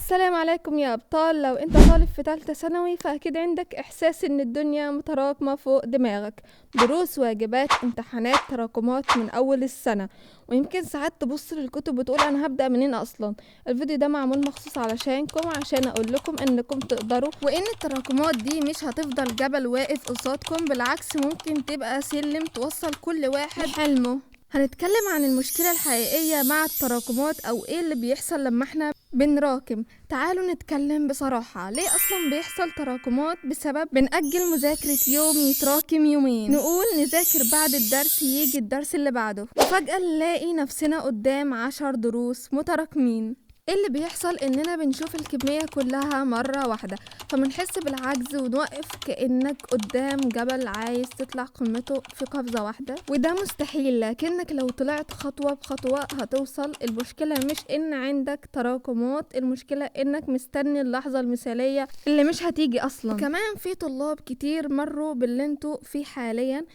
السلام عليكم يا أبطال. لو أنت طالب في تالتة ثانوي فأكيد عندك إحساس إن الدنيا متراكمة فوق دماغك، دروس، واجبات، امتحانات، تراكمات من أول السنة، ويمكن ساعات تبص للكتب وتقول أنا هبدأ منين أصلا. الفيديو ده معمول مخصوص علشانكم، عشان أقول لكم إنكم تقدروا، وإن التراكمات دي مش هتفضل جبل واقف قصادكم، بالعكس ممكن تبقى سلم توصل كل واحد لحلمه. هنتكلم عن المشكلة الحقيقية مع التراكمات أو إيه اللي بيحصل لما احنا بنراكم. تعالوا نتكلم بصراحة، ليه أصلا بيحصل تراكمات؟ بسبب بنأجل مذاكرة يوم يتراكم يومين، نقول نذاكر بعد الدرس يجي الدرس اللي بعده، وفجأة نلاقي نفسنا قدام 10 دروس متراكمين. ايه اللي بيحصل؟ اننا بنشوف الكمية كلها مرة واحدة، فبنحس بالعجز ونوقف كأنك قدام جبل عايز تطلع قمته في قفزة واحدة، وده مستحيل. لكنك لو طلعت خطوة بخطوة هتوصل. المشكلة مش ان عندك تراكمات، المشكلة انك مستني اللحظة المثالية اللي مش هتيجي اصلا. كمان في طلاب كتير مروا باللي انتوا فيه حاليا.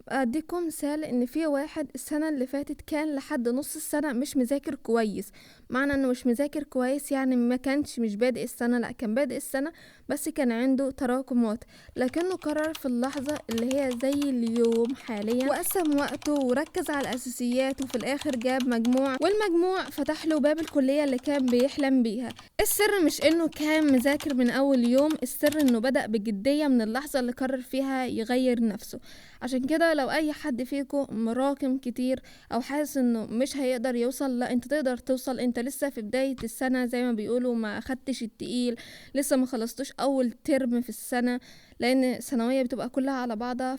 اديكم مثال، ان في واحد السنة اللي فاتت كان لحد نص السنة مش مذاكر كويس. معنى انه مش مذاكر كويس يعني ما كانش مش بادئ السنة، لا كان بادئ السنة بس كان عنده تراكمات، لكنه قرر في اللحظة اللي هي زي اليوم حاليا وقسم وقته وركز على الاساسيات، وفي الاخر جاب مجموع، والمجموع فتح له باب الكلية اللي كان بيحلم بيها. السر مش انه كان مذاكر من اول يوم، السر انه بدأ بجدية من اللحظة اللي قرر فيها يغير نفسه. عشان كده لو اي حد فيكم مراكم كتير او حاسس انه مش هيقدر يوصل، لا انت تقدر توصل. انت لسه في بداية السنة زي ما بيقولوا، ما خدتش التقيل، لسه ما خلصتوش اول ترم في السنة، لان الثانوية بتبقى كلها على بعضها.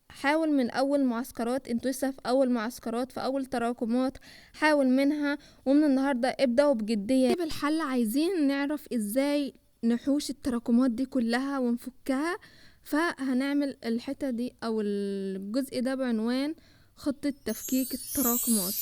حاول من اول معسكرات، انتوا لسه في اول معسكرات، في اول تراكمات، حاول منها، ومن النهاردة ابدأوا بجدية بالحل. عايزين نعرف ازاي نحوش التراكمات دي كلها ونفكها، فهنعمل الحتة دي او الجزء ده بعنوان خطة تفكيك التراكمات.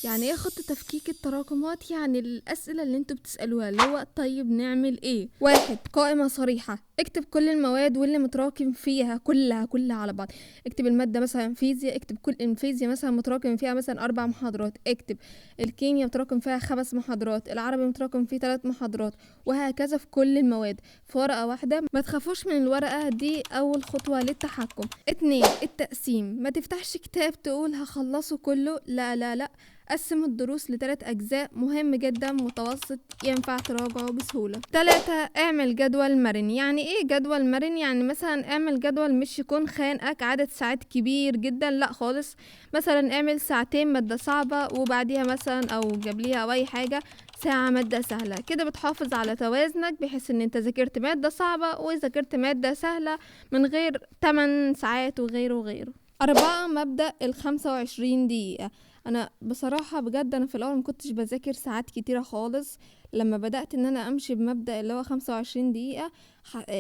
يعني ايه خطة تفكيك التراكمات؟ يعني الاسئلة اللي انتوا بتسألوها، اللي هو طيب نعمل ايه؟ 1. قائمة صريحة، اكتب كل المواد واللي متراكم فيها كلها على بعض. اكتب المادة مثلا فيزياء، اكتب كل الفيزياء مثلا متراكم فيها مثلا 4 محاضرات، اكتب الكيمياء متراكم فيها 5 محاضرات، العربي متراكم فيه 3 محاضرات، وهكذا في كل المواد في ورقة واحدة. ما تخافوش من الورقة دي، اول خطوة للتحكم. 2. التقسيم، ما تفتحش كتاب تقول هخلصه كله، لا لا لا، قسم الدروس ل3 أجزاء، مهم جدا، متوسط، ينفع تراجعه بسهولة. 3. اعمل جدول مرن. يعني ايه جدول مرن؟ يعني مثلا اعمل جدول مش يكون خانقك عدد ساعات كبير جدا، لا خالص. مثلا اعمل ساعتين مادة صعبة، وبعديها مثلا او قبليها او اي حاجة ساعة مادة سهلة، كده بتحافظ على توازنك، بحيث ان انت ذاكرت مادة صعبة وذاكرت مادة سهلة من غير 8 ساعات وغيره. 4. مبدأ 25 دقيقة. انا بصراحة بجد انا في الاول مكنتش بذاكر ساعات كتيرة خالص. لما بدأت ان انا امشي بمبدأ اللي هو 25 دقيقة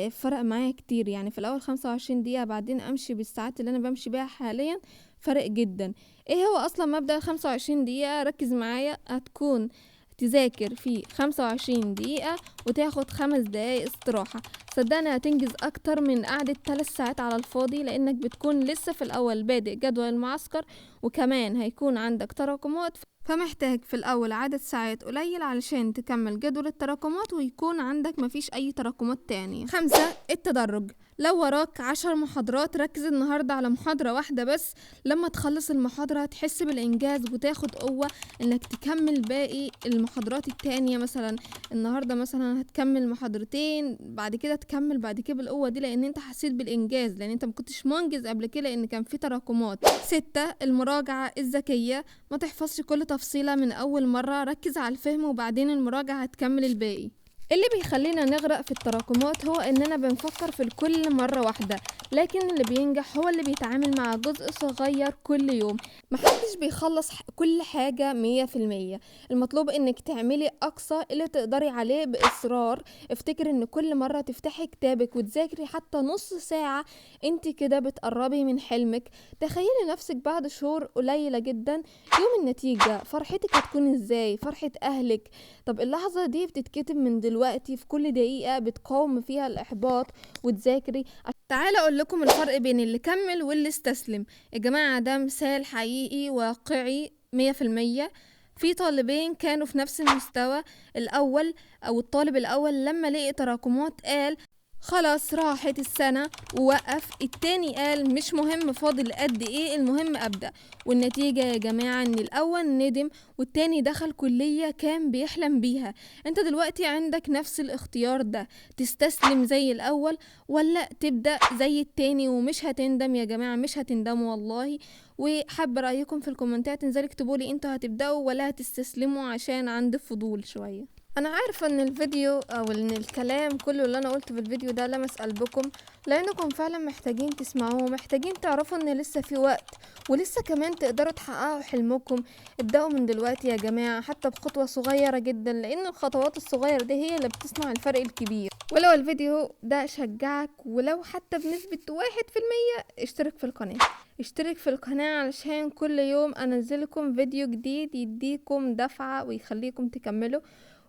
فرق معايا كتير. يعني في الاول 25 دقيقة، بعدين امشي بالساعات اللي انا بمشي بيها حاليا، فرق جدا. ايه هو اصلا مبدأ 25 دقيقة؟ ركز معايا. هتكون تذاكر في 25 دقيقة وتاخد 5 دقايق استراحة. صدقني هتنجز اكتر من قعدة 3 ساعات على الفاضي، لانك بتكون لسه في الاول بادئ جدول المعسكر، وكمان هيكون عندك تراكمات، فمحتاج في الاول عدد ساعات قليل علشان تكمل جدول التراكمات ويكون عندك مفيش اي تراكمات تانية. 5. التدرج. لو وراك 10 محاضرات، ركز النهاردة على محاضرة واحدة بس. لما تخلص المحاضرة هتحس بالإنجاز وتاخد قوة إنك تكمل باقي المحاضرات التانية. مثلا النهاردة مثلا هتكمل محاضرتين، بعد كده تكمل بعد كده بالقوة دي، لأن انت حسيت بالإنجاز، لأن انت مكنتش منجز قبل كده لأن كان في تراكمات. 6. المراجعة الذكية. ما تحفظش كل تفصيلة من أول مرة، ركز على الفهم وبعدين المراجعة هتكمل الباقي. اللي بيخلينا نغرق في التراكمات هو اننا بنفكر في الكل مرة واحدة، لكن اللي بينجح هو اللي بيتعامل مع جزء صغير كل يوم. محدش بيخلص كل حاجة 100%. المطلوب انك تعملي اقصى اللي تقدري عليه باصرار. افتكر ان كل مرة تفتحي كتابك وتذاكري حتى نص ساعة، انت كده بتقربي من حلمك. تخيلي نفسك بعد شهور قليلة جدا يوم النتيجة، فرحتك هتكون ازاي؟ فرحة اهلك. طب اللحظة دي بتتكتب من دلوقتي، في كل دقيقة بتقاوم فيها الإحباط وتذاكري. تعالى أقول لكم الفرق بين اللي كمل واللي استسلم. يا جماعة ده مثال حقيقي واقعي 100%. في طالبين كانوا في نفس المستوى الأول، أو الطالب الأول لما لقي تراكمات قال خلاص راحت السنة ووقف. التاني قال مش مهم فاضل قد ايه، المهم أبدأ. والنتيجة يا جماعة ان الأول ندم والتاني دخل كلية كان بيحلم بيها. انت دلوقتي عندك نفس الاختيار ده، تستسلم زي الأول ولا تبدأ زي التاني ومش هتندم. يا جماعة مش هتندموا والله. وحب رأيكم في الكومنتات، انزلوا اكتبولي انتوا هتبدأوا ولا هتستسلموا، عشان عندي فضول شوية. انا عارفة ان الفيديو او ان الكلام كله اللي انا قلته في الفيديو ده لمس قلبكم، لانكم فعلا محتاجين تسمعوه، محتاجين تعرفوا ان لسه في وقت ولسه كمان تقدروا تحققوا حلمكم. ابدأوا من دلوقتي يا جماعة، حتى بخطوة صغيرة جدا، لان الخطوات الصغيرة دي هي اللي بتصنع الفرق الكبير. ولو الفيديو ده شجعك ولو حتى بنسبة 1%، اشترك في القناة. اشترك في القناة علشان كل يوم انزلكم فيديو جديد يديكم دفعة ويخليكم تكملوا.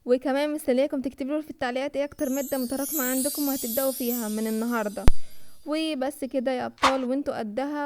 وكمان مستنياكم تكتبوا في التعليقات ايه اكتر مادة متراكمة عندكم وهتبدأوا فيها من النهاردة. وبس كده يا ابطال، وانتوا قدها.